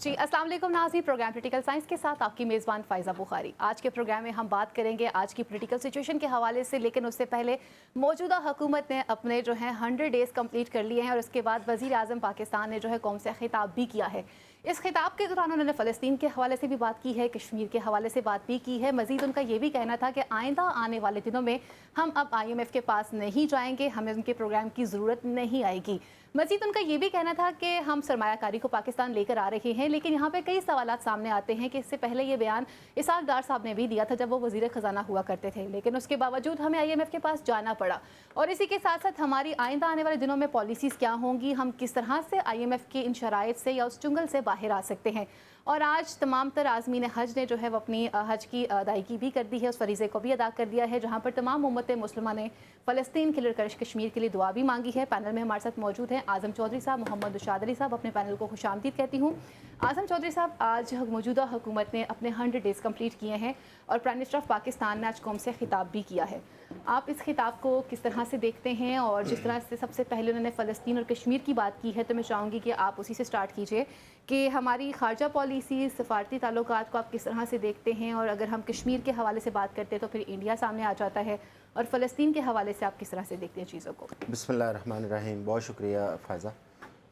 जी अस्सलाम वालेकुम नाज़रीन, प्रोग्राम पॉलिटिकल साइंस के साथ आपकी मेज़बान फ़ाइज़ा बुखारी। आज के प्रोग्राम में हम बात करेंगे आज की पॉलिटिकल सिचुएशन के हवाले से, लेकिन उससे पहले मौजूदा हुकूमत ने अपने जो है 100 डेज़ कंप्लीट कर लिए हैं और उसके बाद वज़ीर आज़म पाकिस्तान ने जो है कौम से खिताब भी किया है। इस खिताब के दौरान उन्होंने फ़लस्तीन के हवाले से भी बात की है, कश्मीर के हवाले से बात भी की है। मज़ीद उनका ये भी कहना था कि आइंदा आने वाले दिनों में हम अब IMF के पास नहीं जाएंगे, हमें उनके प्रोग्राम की ज़रूरत नहीं आएगी। मज़ीद उनका ये भी कहना था कि हम सरमायाकारी को पाकिस्तान लेकर आ रहे हैं, लेकिन यहाँ पे कई सवालात सामने आते हैं कि इससे पहले ये बयान इसहाक डार साहब ने भी दिया था जब वो वज़ीर ख़जाना हुआ करते थे, लेकिन उसके बावजूद हमें IMF के पास जाना पड़ा। और इसी के साथ साथ हमारी आइंदा आने वाले दिनों में पॉलिसीज़ क्या होंगी, हम किस तरह से IMF के इन शराइत से या उस चुंगल से बाहर आ सकते हैं। और आज तमाम तर आज़मीन हज ने जो है वो अपनी हज की अदायगी भी कर दी है, उस फरीज़े को भी अदा कर दिया है, जहाँ पर तमाम उम्मत मुस्लिमा ने फ़लस्तीन के लिए कश्मीर के लिए दुआ भी मांगी है। पैनल में हमारे साथ मौजूद हैं आज़म चौधरी साहब, मोहम्मद उशाद अली साहब। अपने पैनल को खुशामदीद कहती हूँ। आज़म चौधरी साहब, आज मौजूदा हुकूमत ने अपने 100 डेज़ कम्प्लीट किए हैं और प्राइम मिनिस्टर ऑफ पाकिस्तान ने आज कौम से खिताब भी किया है। आप इस खिताब को किस तरह से देखते हैं? और जिस तरह से सबसे पहले उन्होंने फ़लस्तीन और कश्मीर की बात की है, तो मैं चाहूँगी कि आप उसी से स्टार्ट कीजिए कि हमारी खारजा पॉलिसी, सफारती ताल्लुकात को आप किस तरह से देखते हैं? और अगर हम कश्मीर के हवाले से बात करते हैं तो फिर इंडिया सामने आ जाता है, और फ़लस्तीन के हवाले से आप किस तरह से देखते हैं चीज़ों को? बिस्मिल्लाहिर्रहमानिर्रहीम। बहुत शुक्रिया फ़ायज़ा।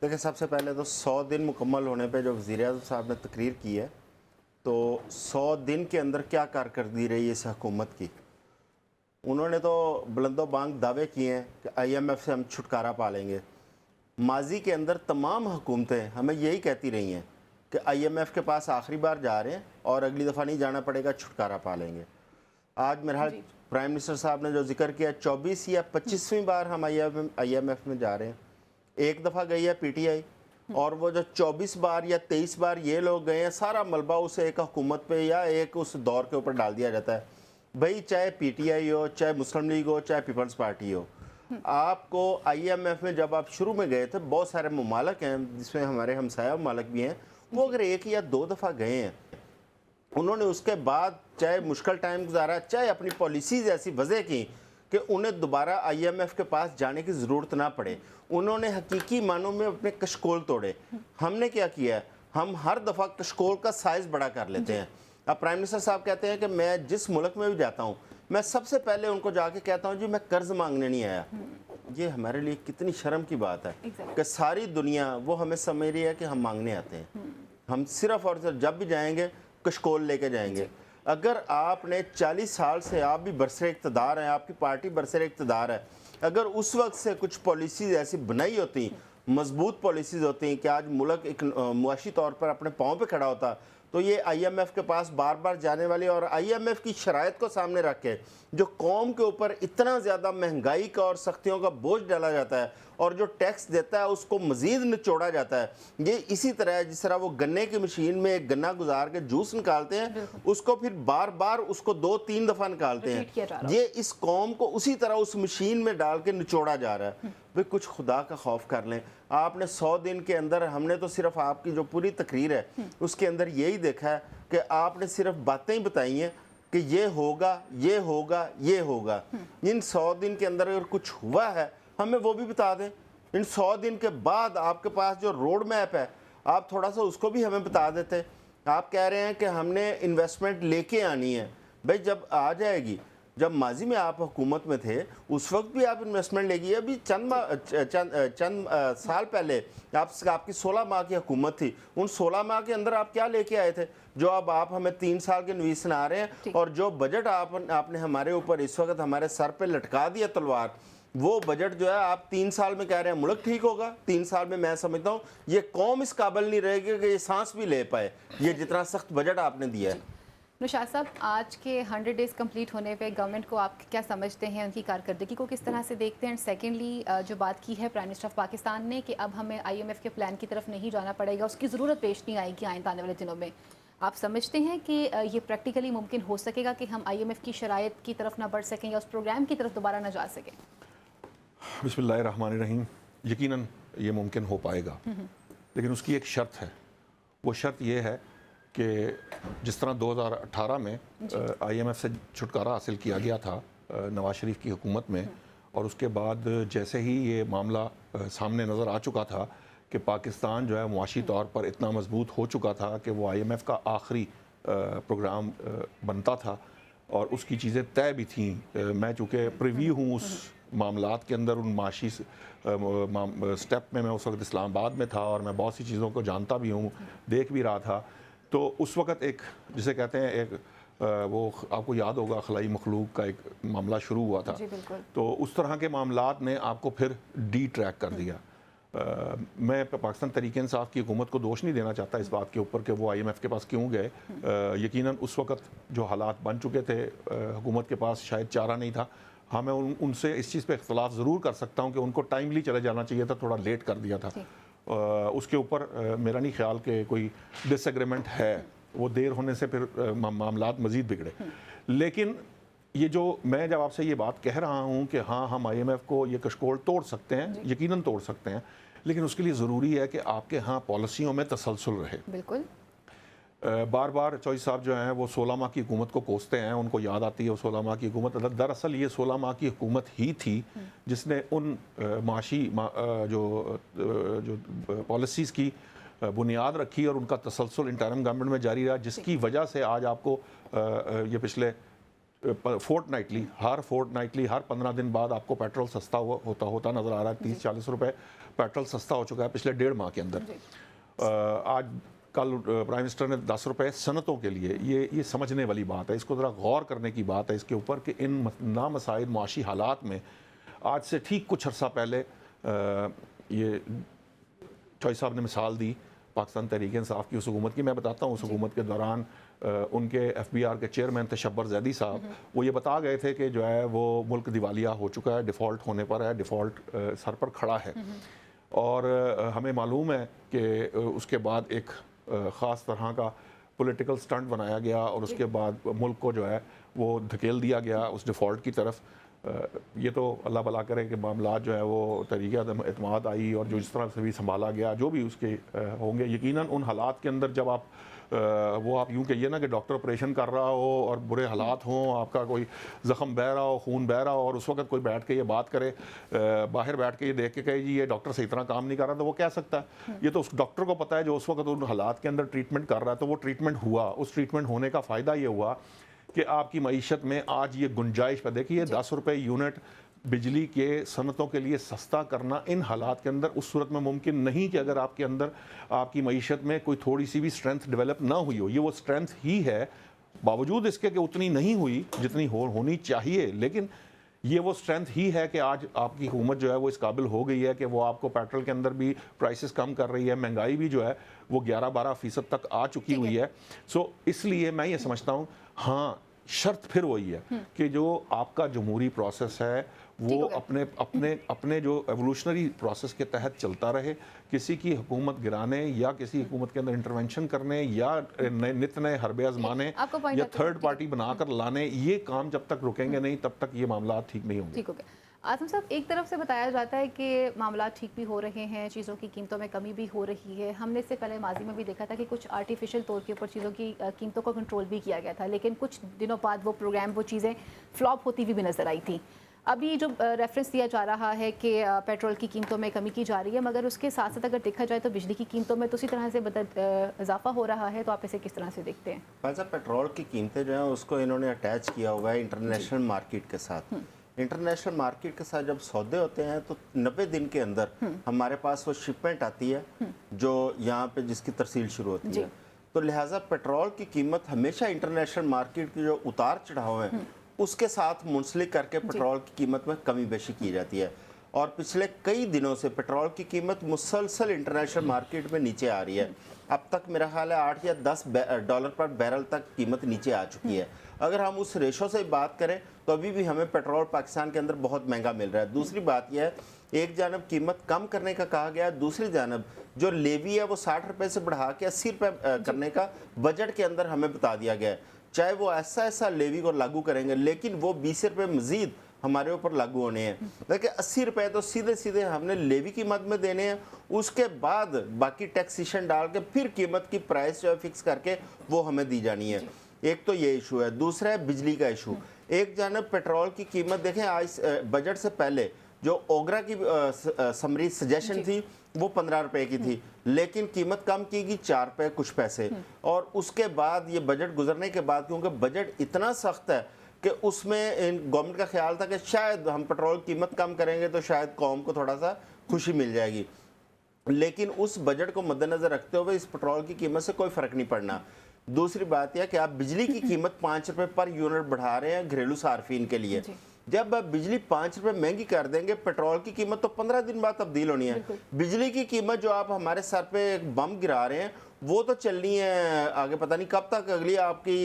देखिए, सबसे पहले तो 100 दिन मुकम्मल होने पे जो वज़ीर आज़म साहब ने तकरीर की है, तो 100 दिन के अंदर क्या कारकर्दगी रही है इस हुकूमत की। उन्होंने तो बुलंदो बांग दावे किए हैं कि IMF से हम छुटकारा पा लेंगे। माजी के अंदर तमाम हुकूमतें हमें यही कहती रही हैं कि IMF के पास आखिरी बार जा रहे हैं और अगली दफ़ा नहीं जाना पड़ेगा, छुटकारा पा लेंगे। आज मेरा हाल प्राइम मिनिस्टर साहब ने जो जिक्र किया, 24 या 25वीं बार हम IMF में जा रहे हैं। एक दफ़ा गई है PTI, और वो जो 24 बार या 23 बार ये लोग गए हैं, सारा मलबा उस एक हुकूमत पे या एक उस दौर के ऊपर डाल दिया जाता है। भाई, चाहे PTI हो, चाहे मुस्लिम लीग हो, चाहे पीपल्स पार्टी हो, आपको IMF में जब आप शुरू में गए थे, बहुत सारे ममालक हैं जिसमें हमारे हमसाया ममालक भी हैं, वो अगर एक या दो दफ़ा गए हैं, उन्होंने उसके बाद चाहे मुश्किल टाइम गुजारा, चाहे अपनी पॉलिसीज़ ऐसी वजह की कि उन्हें दोबारा IMF के पास जाने की ज़रूरत ना पड़े। उन्होंने हकीकी मानों में अपने कशकोल तोड़े। हमने क्या किया है, हम हर दफ़ा कशकोल का साइज़ बड़ा कर लेते हैं। अब प्राइम मिनिस्टर साहब कहते हैं कि मैं जिस मुल्क में भी जाता हूँ, मैं सबसे पहले उनको जाके कहता हूँ जी मैं कर्ज मांगने नहीं आया। ये हमारे लिए कितनी शर्म की बात है कि सारी दुनिया वो हमें समझ रही है कि हम मांगने आते हैं। हम सिर्फ और सिर्फ जब भी जाएंगे कशकोल लेके जाएंगे। अगर आपने 40 साल से आप भी बरसरे इक़्तिदार हैं, आपकी पार्टी बरसरे इक़्तिदार है, अगर उस वक्त से कुछ पॉलिसीज़ ऐसी बनाई होती, मजबूत पॉलिसीज़ होती कि आज मुल्क एक मुआशी तौर पर अपने पाँव पे खड़ा होता, तो ये IMF के पास बार बार जाने वाली, और IMF की शराइत को सामने रख के जो कौम के ऊपर इतना ज़्यादा महंगाई का और सख्तियों का बोझ डाला जाता है और जो टैक्स देता है उसको मज़ीद निचोड़ा जाता है। ये इसी तरह है जिस तरह वो गन्ने की मशीन में एक गन्ना गुजार के जूस निकालते हैं, उसको फिर बार बार उसको 2-3 दफ़ा निकालते हैं। ये इस कौम को उसी तरह उस मशीन में डाल के निचोड़ा जा रहा है। भाई, कुछ खुदा का खौफ कर लें। आपने 100 दिन के अंदर, हमने तो सिर्फ आपकी जो पूरी तकरीर है उसके अंदर यही देखा है कि आपने सिर्फ बातें ही बताई हैं कि ये होगा, ये होगा, ये होगा। इन 100 दिन के अंदर अगर कुछ हुआ है, हमें वो भी बता दें। इन 100 दिन के बाद आपके पास जो रोड मैप है, आप थोड़ा सा उसको भी हमें बता देते। आप कह रहे हैं कि हमने इन्वेस्टमेंट लेके आनी है। भाई, जब आ जाएगी, जब माजी में आप हुकूमत में थे उस वक्त भी आप इन्वेस्टमेंट लेगी। अभी चंद साल पहले आपकी 16 माह की हुकूमत थी। उन 16 माह के अंदर आप क्या लेके आए थे जो अब आप हमें 3 साल के नवीस सुना रहे हैं? और जो बजट आपने हमारे ऊपर इस वक्त हमारे सर पे लटका दिया तलवार, वो बजट जो है आप 3 साल में कह रहे हैं मुल्क ठीक होगा। 3 साल में मैं समझता हूँ ये कौम इस काबिल नहीं रहेगी कि ये सांस भी ले पाए, ये जितना सख्त बजट आपने दिया है। नौशाद साहब, आज के 100 डेज़ कंप्लीट होने पे गवर्नमेंट को आप क्या समझते हैं, उनकी कारकर्दगी को किस तरह से देखते हैं? एंड सेकेंडली, जो बात की है प्राइम मिनिस्टर ऑफ पाकिस्तान ने कि अब हमें IMF के प्लान की तरफ नहीं जाना पड़ेगा, उसकी ज़रूरत पेश नहीं आएगी आइंदा आने वाले दिनों में, आप समझते हैं कि ये प्रैक्टिकली मुमकिन हो सकेगा कि हम IMF की शराइत की तरफ ना बढ़ सकें या उस प्रोग्राम की तरफ दोबारा ना जा सकें? बिस्मिल्लाहिर्रहमानिर्रहीम। यकीनन ये मुमकिन हो पाएगा, लेकिन उसकी एक शर्त है। वो शर्त ये है कि जिस तरह 2018 में IMF से छुटकारा हासिल किया गया था नवाज शरीफ की हुकूमत में, और उसके बाद जैसे ही ये मामला सामने नज़र आ चुका था کہ پاکستان جو ہے معاشی طور پر اتنا مضبوط ہو چکا تھا کہ وہ IMF کا آخری پروگرام بنتا تھا اور اس کی چیزیں طے بھی تھیں. میں چونکہ پریویو ہوں اس معاملات کے اندر، ان معاشی سٹیپ میں اس وقت اسلام آباد میں تھا اور میں بہت سی چیزوں کو جانتا بھی ہوں، دیکھ بھی رہا تھا. تو اس وقت ایک جسے کہتے ہیں ایک وہ آپ کو یاد ہوگا خلائی مخلوق کا ایک معاملہ شروع ہوا تھا. جی بالکل. تو اس طرح کے معاملات نے آپ کو پھر ڈی ٹریک کر دیا. میں پاکستان تحریک انصاف کی حکومت کو دوش نہیں دینا چاہتا اس بات کے اوپر کہ وہ IMF کے پاس کیوں گئے. یقیناً اس وقت جو حالات بن چکے تھے حکومت کے پاس شاید چارہ نہیں تھا. ہاں میں ان سے اس چیز پہ اختلاف ضرور کر سکتا ہوں کہ ان کو ٹائملی چلے جانا چاہیے تھا، تھوڑا لیٹ کر دیا تھا. اس کے اوپر میرا نہیں خیال کہ کوئی ڈس ایگریمنٹ ہے. وہ دیر ہونے سے پھر معاملات مزید بگڑے. لیکن یہ جو میں جب آپ سے یہ بات کہہ رہا ہوں کہ ہاں ہم IMF کو یہ کشکول توڑ سکتے ہیں، یقیناً توڑ سکتے ہیں، لیکن اس کے لیے ضروری ہے کہ آپ کے ہاں پالیسیوں میں تسلسل رہے. بالکل. بار بار چوہدری صاحب جو ہیں وہ 16 ماہ کی حکومت کو کوستے ہیں، ان کو یاد آتی ہے وہ 16 ماہ کی حکومت. دراصل یہ 16 ماہ کی حکومت ہی تھی جس نے ان معاشی جو پالیسیز کی بنیاد رکھی اور ان کا تسلسل انٹرم گورنمنٹ میں جاری رہا، جس کی وجہ سے آج آپ کو یہ پچھلے ہر فورٹ نائٹلی ہر 15 دن بعد آپ کو پیٹرول سستا ہوتا نظر آ رہا ہے. 30-40 روپے پیٹرول سستا ہو چکا ہے پچھلے 1.5 ماہ کے اندر. آج کل پرائم منسٹر نے 10 روپے صنعتوں کے لیے، یہ سمجھنے والی بات ہے. اس کو ذرا غور کرنے کی بات ہے اس کے اوپر کہ ان نامساعد معاشی حالات میں آج سے ٹھیک کچھ عرصہ پہلے یہ چوہدری صاحب نے مثال دی پاکستان تحریک انصاف کی اس حکومت کی. میں بتاتا ہوں اس حکومت کے دوران ان کے FBR کے چیئرمین تشبر زیدی صاحب وہ یہ بتا گئے تھے کہ جو ہے وہ ملک دیوالیہ ہو چکا ہے، ڈیفالٹ ہونے پر ہے، ڈیفالٹ سر پر کھڑا ہے. اور ہمیں معلوم ہے کہ اس کے بعد ایک خاص طرح کا پولیٹیکل سٹنٹ بنایا گیا اور اس کے بعد ملک کو جو ہے وہ دھکیل دیا گیا اس ڈیفالٹ کی طرف. یہ تو اللہ بھلا کرے کہ معاملات جو ہے وہ طریق اعتماد آئی اور جو اس طرح سے بھی سنبھالا گیا جو بھی اس کے ہوں گے. یقیناً ان حالات کے اندر جب آپ آپ یوں کہیے نا کہ ڈاکٹر آپریشن کر رہا ہو اور برے حالات ہوں، آپ کا کوئی زخم بہہ رہا ہو، خون بہہ رہا ہو، اور اس وقت کوئی بیٹھ کے یہ بات کرے، باہر بیٹھ کے یہ دیکھ کے کہے جی یہ ڈاکٹر صحیح طرح کام نہیں کر رہا، تو وہ کہہ سکتا ہے؟ یہ تو اس ڈاکٹر کو پتہ ہے جو اس وقت ان حالات کے اندر ٹریٹمنٹ کر رہا ہے. تو وہ ٹریٹمنٹ ہوا، اس ٹریٹمنٹ ہونے کا فائدہ یہ ہوا کہ آپ کی معیشت میں آج یہ گنجائش پہ دیکھیے 10 روپے یونٹ بجلی کے صنعتوں کے لیے سستا کرنا ان حالات کے اندر اس صورت میں ممکن نہیں کہ اگر آپ کے اندر آپ کی معیشت میں کوئی تھوڑی سی بھی اسٹرینتھ ڈیولپ نہ ہوئی ہو. یہ وہ اسٹرینتھ ہی ہے باوجود اس کے کہ اتنی نہیں ہوئی جتنی ہونی چاہیے، لیکن یہ وہ اسٹرینتھ ہی ہے کہ آج آپ کی حکومت جو ہے وہ اس قابل ہو گئی ہے کہ وہ آپ کو پیٹرول کے اندر بھی پرائسز کم کر رہی ہے، مہنگائی بھی جو ہے وہ 11-12% تک آ چکی ہوئی ہے. سو اس لیے میں یہ سمجھتا ہوں ہاں شرط پھر وہی ہے کہ جو آپ کا جمہوری پروسیس ہے وہ اپنے جو ایوولوشنری پروسیس کے تحت چلتا رہے. کسی کی حکومت گرانے یا کسی حکومت کے اندر انٹرونشن کرنے یا نت نئے حربے آزمانے یا تھرڈ پارٹی بنا کر لانے، یہ کام جب تک رکیں گے نہیں تب تک یہ معاملات ٹھیک نہیں ہوں گے. ٹھیک ہو گیا. اعظم صاحب، ایک طرف سے بتایا جاتا ہے کہ معاملات ٹھیک بھی ہو رہے ہیں، چیزوں کی قیمتوں میں کمی بھی ہو رہی ہے. ہم نے اس سے پہلے ماضی میں بھی دیکھا تھا کہ کچھ آرٹیفیشل طور کے اوپر چیزوں کی قیمتوں کو کنٹرول بھی کیا گیا تھا، لیکن کچھ دنوں بعد وہ پروگرام وہ چیزیں فلاپ ہوتی ہوئی بھی نظر آئی تھیں. ابھی جو ریفرنس دیا جا رہا ہے کہ پیٹرول کی قیمتوں میں کمی کی جا رہی ہے، مگر اس کے ساتھ ساتھ اگر دیکھا جائے تو بجلی کی قیمتوں میں تو اسی طرح سے اضافہ ہو رہا ہے. تو آپ اسے کس طرح سے دیکھتے ہیں؟ فائزہ، پیٹرول کی قیمتیں جو ہیں اس کو انہوں نے اٹیچ کیا ہوا ہے انٹرنیشنل مارکیٹ کے ساتھ. انٹرنیشنل مارکیٹ کے ساتھ جب سودے ہوتے ہیں تو 90 دن کے اندر ہمارے پاس وہ شپمنٹ آتی ہے جو یہاں پہ جس کی ترسیل شروع ہوتی ہے. تو لہٰذا پیٹرول کی قیمت ہمیشہ انٹرنیشنل مارکیٹ کی جو اتار چڑھاؤ ہیں اس کے ساتھ منسلک کر کے پیٹرول کی قیمت میں کمی بیشی کی جاتی ہے. اور پچھلے کئی دنوں سے پیٹرول کی قیمت مسلسل انٹرنیشنل مارکیٹ میں نیچے آ رہی ہے. اب تک میرا خیال ہے $8 یا $10 پر بیرل تک قیمت نیچے آ چکی ہے. اگر ہم اس ریشو سے بات کریں تو ابھی بھی ہمیں پیٹرول پاکستان کے اندر بہت مہنگا مل رہا ہے. دوسری بات یہ ہے ایک جانب قیمت کم کرنے کا کہا گیا ہے، دوسری جانب جو لیوی ہے وہ 60 روپے سے بڑھا کے 80 روپے کرنے کا بجٹ کے اندر ہمیں بتا دیا گیا ہے. چاہے وہ ایسا لیوی کو لاگو کریں گے لیکن وہ 20 روپے مزید ہمارے اوپر لاگو ہونے ہیں. لیکن 80 روپے تو سیدھے ہم نے لیوی کی مد میں دینے ہیں، اس کے بعد باقی ٹیکسیشن ڈال کے پھر قیمت کی پرائس جو ہے فکس کر کے وہ ہمیں دی جانی ہے. ایک تو یہ ایشو ہے. دوسرا ہے بجلی کا ایشو. ایک جانب پیٹرول کی قیمت دیکھیں، آج بجٹ سے پہلے جو اوگرا کی سمری سجیشن تھی وہ 15 रुपए की थी, लेकिन कीमत कम की गई 4 रुपए कुछ पैसे। और उसके बाद ये बजट गुजरने के बाद, क्योंकि बजट इतना सख्त है कि उसमें गवर्नमेंट का ख्याल था कि शायद हम पेट्रोल की कीमत कम करेंगे तो शायद कौम को थोड़ा सा खुशी मिल जाएगी, लेकिन उस बजट को मद्देनजर रखते हुए इस पेट्रोल की कीमत से कोई फर्क नहीं पड़ना। दूसरी बात यह कि आप बिजली की कीमत 5 रुपए पर यूनिट बढ़ा रहे हैं घरेलू सार्फिन के लिए। जब आप बिजली 5 रुपए महंगी कर देंगे, पेट्रोल की कीमत तो 15 दिन बाद तब्दील होनी है। बिजली की कीमत जो आप हमारे सर पे एक बम गिरा रहे हैं वो तो चलनी है आगे, पता नहीं कब तक अगली आपकी,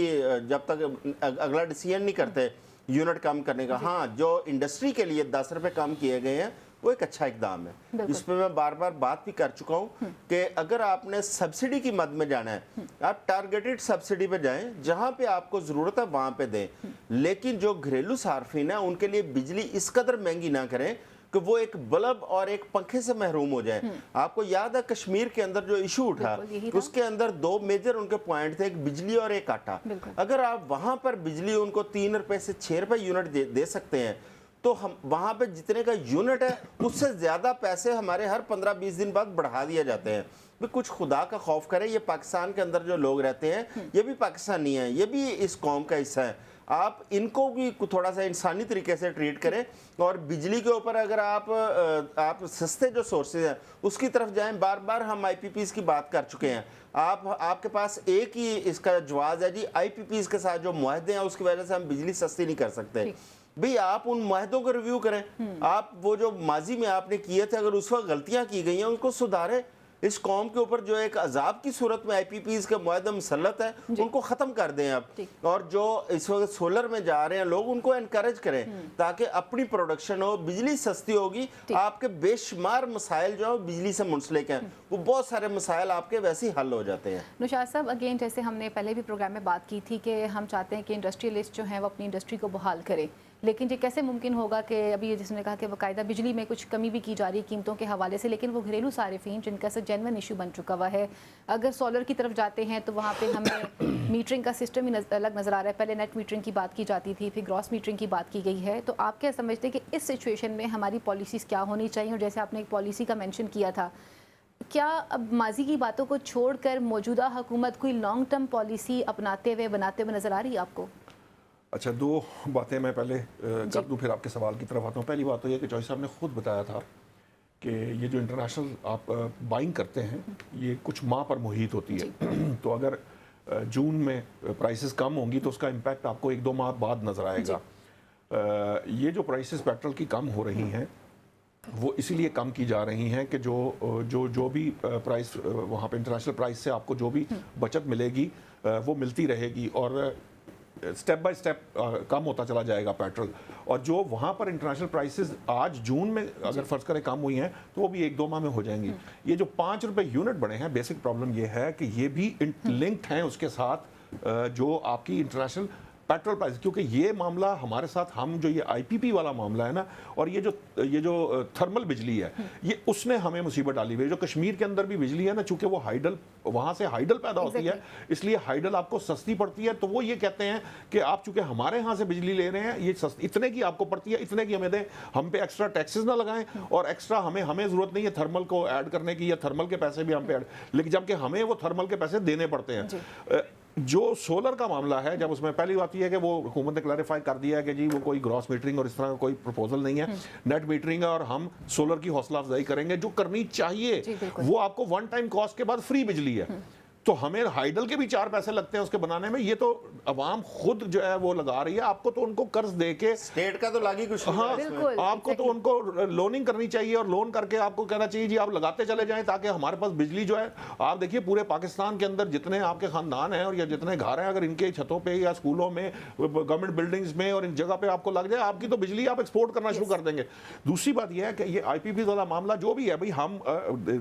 जब तक अगला डिसीजन नहीं करते यूनिट कम करने का। हाँ, जो इंडस्ट्री के लिए 10 रुपए कम किए गए हैं वो एक अच्छा इकदाम है। इस पर मैं बार बार बात भी कर चुका हूँ कि अगर आपने सब्सिडी की मद में जाना है, आप टारगेटेड सब्सिडी पे जाएं, जहाँ पे आपको ज़रूरत है वहाँ पे दें, लेकिन जो घरेलू सार्फिन है उनके लिए बिजली इस कदर महंगी ना करें कि वो एक बल्ब और एक पंखे से महरूम हो जाए। आपको याद है कश्मीर के अंदर जो इशू उठा, उसके अंदर 2 मेजर उनके पॉइंट थे, एक बिजली और एक आटा। अगर आप वहाँ पर बिजली उनको 3 रुपए से 6 रुपए यूनिट दे सकते हैं, तो हम वहाँ पे जितने का यूनिट है उससे ज़्यादा पैसे हमारे हर 15-20 दिन बाद बढ़ा दिए जाते हैं। भी कुछ खुदा का खौफ करें, ये पाकिस्तान के अंदर जो लोग रहते हैं ये भी पाकिस्तानी हैं, ये भी इस कौम का हिस्सा है। आप इनको भी थोड़ा सा इंसानी तरीके से ट्रीट करें, और बिजली के ऊपर अगर आप सस्ते जो सोर्सेज हैं उसकी तरफ जाएं। बार बार हम IPPs की बात कर चुके हैं, आपके पास एक ही इसका जवाब है जी, IPPs के साथ जो मुआहदे हैं उसकी वजह से हम बिजली सस्ती नहीं कर सकते। भाई आप उन मुआहदों को रिव्यू करें, आप वो जो माजी में आपने किए थे, अगर उस वक्त गलतियां की गई हैं उनको सुधारें। इस कौम के ऊपर जो एक अजाब की सूरत में IPPs के मुआहदे मुसल्लत है उनको ख़त्म कर दें आप। और जो इस वक्त सोलर में जा रहे हैं लोग, उनको एनकरेज करें ताकि अपनी प्रोडक्शन हो, बिजली सस्ती होगी। आपके बेशुमार मसाइल जो है बिजली से मुंसलिक हैं, वो बहुत सारे मसाइल आपके वैसे ही हल हो जाते हैं। नुशाद साहब, अगेन जैसे हमने पहले भी प्रोग्राम में बात की थी कि हम चाहते हैं कि इंडस्ट्रियलिस्ट जो हैं वो अपनी इंडस्ट्री को बहाल करें, लेकिन ये कैसे मुमकिन होगा कि अभी जिसने कहा कि बाकायदा बिजली में कुछ कमी भी की जा रही है कीमतों के हवाले से, लेकिन वो घरेलू सारिफिन जिनका से जेन्युइन इशू बन चुका हुआ है। अगर सोलर की तरफ जाते हैं तो वहाँ पे हमें मीटरिंग का सिस्टम ही अलग नज़र आ रहा है। पहले नेट मीटरिंग की बात की जाती थी, फिर ग्रॉस मीटरिंग की बात की गई है। तो आप क्या समझते हैं कि इस सिचुएशन में हमारी पॉलिसीज़ क्या होनी चाहिए? और जैसे आपने एक पॉलिसी का मेंशन किया था, क्या अब माजी की बातों को छोड़कर मौजूदा हुकूमत कोई लॉन्ग टर्म पॉलिसी अपनाते हुए बनाते हुए नज़र आ रही है आपको? अच्छा, 2 बातें मैं पहले कर दूं, फिर आपके सवाल की तरफ आता हूँ। पहली बात तो ये कि चौधरी साहब ने खुद बताया था कि ये जो इंटरनेशनल आप बाइंग करते हैं ये कुछ माह पर मुहित होती है। तो अगर जून में प्राइसेस कम होंगी तो उसका इम्पैक्ट आपको 1-2 माह बाद नज़र आएगा। ये जो प्राइसेस पेट्रोल की कम हो रही हैं वो इसीलिए कम की जा रही हैं कि जो भी प्राइस वहाँ पे इंटरनेशनल प्राइस से आपको जो भी बचत मिलेगी वो मिलती रहेगी, और स्टेप बाय स्टेप कम होता चला जाएगा पेट्रोल। और जो वहाँ पर इंटरनेशनल प्राइसेस आज जून में अगर फर्ज करें कम हुई हैं तो वो भी 1-2 माह में हो जाएंगी। ये जो 5 रुपए यूनिट बढ़े हैं, बेसिक प्रॉब्लम ये है कि ये भी लिंक्ड हैं उसके साथ जो आपकी इंटरनेशनल पेट्रोल प्राइस, क्योंकि ये मामला हमारे साथ, हम जो ये IPP वाला मामला है ना, और ये जो थर्मल बिजली है, ये उसने हमें मुसीबत डाली हुई है। जो कश्मीर के अंदर भी बिजली है ना, चूंकि वो हाइडल, वहाँ से हाइडल पैदा होती है, इसलिए हाइडल आपको सस्ती पड़ती है। तो वो ये कहते हैं कि आप चूंकि हमारे यहाँ से बिजली ले रहे हैं, ये इतने की आपको पड़ती है, इतने की हमें दें, हम पे एक्स्ट्रा टैक्सेस ना लगाएं, और एक्स्ट्रा हमें ज़रूरत नहीं है थर्मल को ऐड करने की, या थर्मल के पैसे भी हम पे ऐड, लेकिन जबकि हमें वो थर्मल के पैसे देने पड़ते हैं। जो सोलर का मामला है, जब उसमें पहली बात यह है कि वो हुकूमत ने क्लैरिफाई कर दिया है कि जी वो कोई ग्रॉस मीटरिंग और इस तरह का कोई प्रपोजल नहीं है, नेट मीटरिंग है, और हम सोलर की हौसला अफजाई करेंगे जो करनी चाहिए। वो आपको 1 टाइम कॉस्ट के बाद फ्री बिजली है। तो हमें हाइडल के भी 4 पैसे लगते हैं उसके बनाने में, ये तो अवाम खुद जो है वो लगा रही है। आपको तो उनको कर्ज दे के, स्टेट का तो लागी कुछ नहीं, हाँ, आपको तो उनको लोनिंग करनी चाहिए, और लोन करके आपको कहना चाहिए जी आप लगाते चले जाएं, ताकि हमारे पास बिजली जो है, आप देखिए पूरे पाकिस्तान के अंदर जितने आपके खानदान हैं और या जितने घर हैं, अगर इनके छतों पे या स्कूलों में, गवर्नमेंट बिल्डिंग्स में और इन जगह पे आपको लग जाए, आपकी तो बिजली आप एक्सपोर्ट करना शुरू कर देंगे। दूसरी बात यह है कि ये IPP वाला मामला जो भी है, भाई हम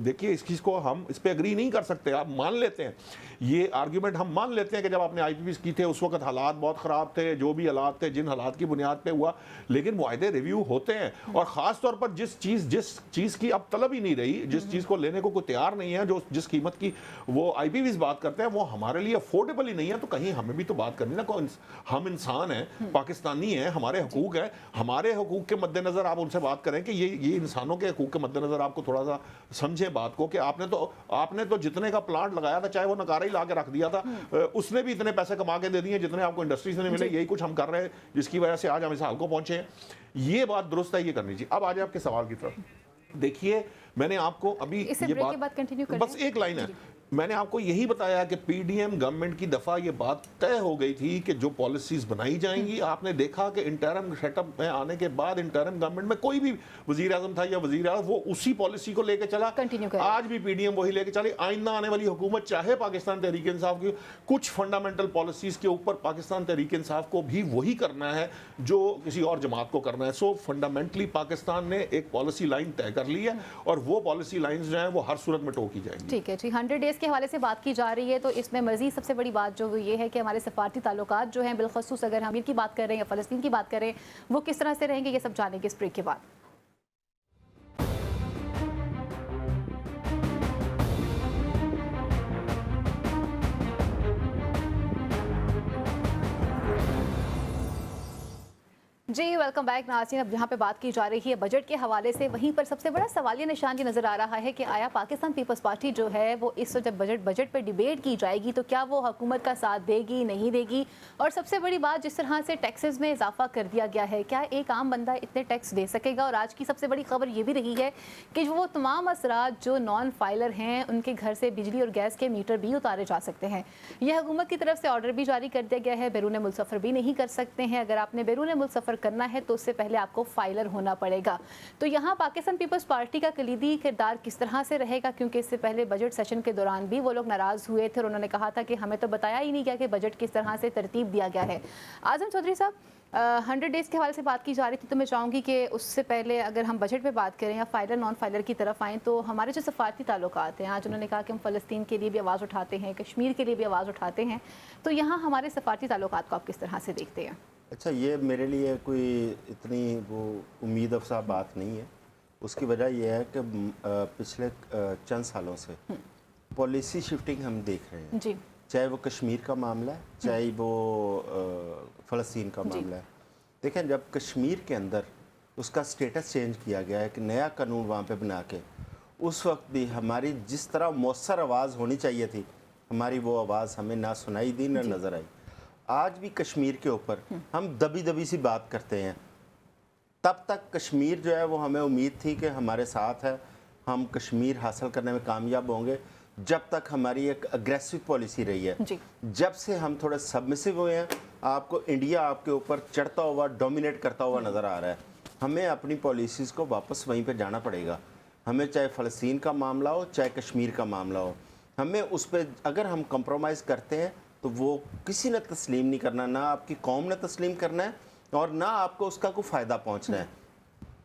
देखिए इस चीज़ को हम इस पर एग्री नहीं कर सकते, आप मान लेते हैं, ہیں. یہ آرگیومنٹ ہم مان لیتے ہیں کہ جب آپ نے آئی پی پیز کی تھے اس وقت حالات بہت خراب تھے, جو بھی حالات تھے جن حالات کی بنیاد پہ ہوا, لیکن معاہدے ریویو ہوتے ہیں, اور خاص طور پر جس چیز کی اب طلب ہی نہیں رہی, جس چیز کو لینے کو کوئی تیار نہیں ہے, جو جس قیمت کی وہ آئی پی پیز بات کرتے ہیں وہ ہمارے لیے افورڈیبل ہی نہیں ہے, تو کہیں ہمیں بھی تو بات کرنی نا. ہم انسان ہیں, پاکستانی ہیں, ہمارے حقوق ہیں, ہمارے حقوق کے مد نظر آپ ان سے بات کریں کہ یہ انسانوں کے حقوق کے مد نظر آپ کو تھوڑا سا سمجھیں بات کو, کہ آپ نے تو جتنے کا پلانٹ لگایا تھا, چاہے وہ نکارا ہی لا کے رکھ دیا تھا, اس نے بھی اتنے پیسے کما کے دے دیے جتنے آپ کو انڈسٹری سے نہیں ملے. یہی کچھ ہم کر رہے ہیں جس کی وجہ سے آج ہم اس حال کو پہنچے ہیں. یہ بات درست ہے, یہ کرنی چاہیے. اب آج آپ کے سوال کی طرف دیکھیے, میں نے آپ کو ابھی یہ بات بس ایک لائن ہے, میں نے آپ کو یہی بتایا کہ پی ڈی ایم گورنمنٹ کی دفعہ یہ بات طے ہو گئی تھی کہ جو پالیسیز بنائی جائیں گی. آپ نے دیکھا کہ انٹرم سیٹ اپ میں آنے کے بعد انٹرم گورنمنٹ میں کوئی بھی وزیر اعظم تھا یا وزیر اعظم, وہ اسی پالیسی کو لے کے چلا. آج بھی پی ڈی ایم وہی لے کے چلی. آئندہ آنے والی حکومت چاہے پاکستان تحریک انصاف کی کچھ فنڈامنٹل پالیسیز کے اوپر پاکستان تحریک انصاف کو بھی وہی کرنا ہے جو کسی اور جماعت کو کرنا ہے. سو فنڈامنٹلی پاکستان نے ایک پالیسی لائن طے کر لی ہے, اور وہ پالیسی لائنز جو ہیں وہ ہر صورت میں ٹو کی جائیں گی. ٹھیک ہے جی, 100 ڈیز کے حوالے سے بات کی جا رہی ہے, تو اس میں مزید سب سے بڑی بات جو یہ ہے کہ ہمارے سفارتی تعلقات جو ہیں, بالخصوص اگر ہم کی بات کر رہے ہیں یا فلسطین کی بات کریں, وہ کس طرح سے رہیں گے, یہ سب جانیں گے اس بریک کے بعد. جی ویلکم بیک ناظرین. اب جہاں پہ بات کی جا رہی ہے بجٹ کے حوالے سے, وہیں پر سب سے بڑا سوالیہ نشان یہ نظر آ رہا ہے کہ آیا پاکستان پیپلز پارٹی جو ہے وہ اس وقت جب بجٹ پہ ڈیبیٹ کی جائے گی تو کیا وہ حکومت کا ساتھ دے گی, نہیں دے گی. اور سب سے بڑی بات, جس طرح سے ٹیکسز میں اضافہ کر دیا گیا ہے, کیا ایک عام بندہ اتنے ٹیکس دے سکے گا. اور آج کی سب سے بڑی خبر یہ بھی رہی ہے کہ وہ تمام افراد جو نان فائلر ہیں ان کے گھر سے بجلی اور گیس کے میٹر بھی اتارے جا سکتے ہیں. یہ حکومت کی طرف سے آرڈر بھی جاری کر دیا گیا ہے, بیرون ملک سفر بھی نہیں کر سکتے ہیں. اگر آپ نے بیرون ملک سفر کرنا ہے تو اس سے پہلے آپ کو فائلر ہونا پڑے گا. تو یہاں پاکستان پیپلز پارٹی کا کلیدی کردار کس طرح سے رہے گا, کیونکہ اس سے پہلے بجٹ سیشن کے دوران بھی وہ لوگ ناراض ہوئے تھے اور انہوں نے کہا تھا کہ ہمیں تو بتایا ہی نہیں گیا کہ بجٹ کس طرح سے ترتیب دیا گیا ہے. اعظم چودھری صاحب, 100 ڈیز کے حوالے سے بات کی جا رہی تھی, تو میں چاہوں گی کہ اس سے پہلے اگر ہم بجٹ پہ بات کریں یا فائلر نان فائلر کی طرف آئیں, تو ہمارے جو سفارتی تعلقات ہیں, آج انہوں نے کہا کہ ہم فلسطین کے لیے بھی آواز اٹھاتے ہیں, کشمیر کے لیے بھی آواز اٹھاتے ہیں, تو یہاں ہمارے سفارتی تعلقات کو آپ کس طرح سے دیکھتے ہیں؟ اچھا, یہ میرے لیے کوئی اتنی وہ امید افزا بات نہیں ہے. اس کی وجہ یہ ہے کہ پچھلے چند سالوں سے پالیسی شفٹنگ ہم دیکھ رہے ہیں جی, چاہے وہ کشمیر کا معاملہ ہے, چاہے وہ فلسطین کا معاملہ ہے. دیکھیں, جب کشمیر کے اندر اس کا سٹیٹس چینج کیا گیا ہے کہ نیا قانون وہاں پہ بنا کے, اس وقت بھی ہماری جس طرح مؤثر آواز ہونی چاہیے تھی, ہماری وہ آواز ہمیں نہ سنائی دی نہ نظر آئی. آج بھی کشمیر کے اوپر ہم دبی سی بات کرتے ہیں. تب تک کشمیر جو ہے وہ ہمیں امید تھی کہ ہمارے ساتھ ہے, ہم کشمیر حاصل کرنے میں کامیاب ہوں گے, جب تک ہماری ایک اگریسو پالیسی رہی ہے. جب سے ہم تھوڑے سبمسو ہوئے ہیں, آپ کو انڈیا آپ کے اوپر چڑھتا ہوا, ڈومینیٹ کرتا ہوا نظر آ رہا ہے. ہمیں اپنی پالیسیز کو واپس وہیں پہ جانا پڑے گا. ہمیں چاہے فلسطین کا معاملہ ہو, چاہے کشمیر کا معاملہ ہو, ہمیں اس پہ اگر ہم کمپرومائز کرتے ہیں تو وہ کسی نے تسلیم نہیں کرنا, نہ آپ کی قوم نے تسلیم کرنا ہے اور نہ آپ کو اس کا کوئی فائدہ پہنچنا ہے.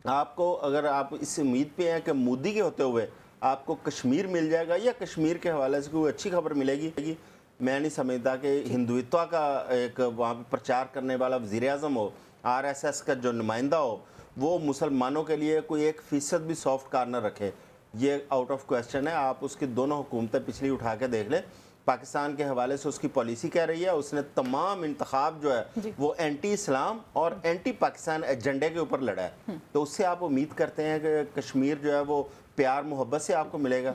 آپ کو اگر آپ اس امید پہ ہیں کہ مودی کے ہوتے ہوئے آپ کو کشمیر مل جائے گا یا کشمیر کے حوالے سے کوئی اچھی خبر ملے گی, میں نہیں سمجھتا کہ ہندوتوا کا ایک وہاں پہ پرچار کرنے والا وزیر اعظم ہو, RSS کا جو نمائندہ ہو, وہ مسلمانوں کے لیے کوئی 1% بھی سافٹ کارنر رکھے. یہ آؤٹ آف کویسچن ہے. آپ اس کی دونوں حکومتیں پچھلی اٹھا کے دیکھ لیں. پاکستان کے حوالے سے اس کی پالیسی کہہ رہی ہے, اس نے تمام انتخاب جو ہے وہ اینٹی اسلام اور اینٹی پاکستان ایجنڈے کے اوپر لڑا ہے. تو اس سے آپ امید کرتے ہیں کہ کشمیر جو ہے وہ پیار محبت سے آپ کو ملے گا.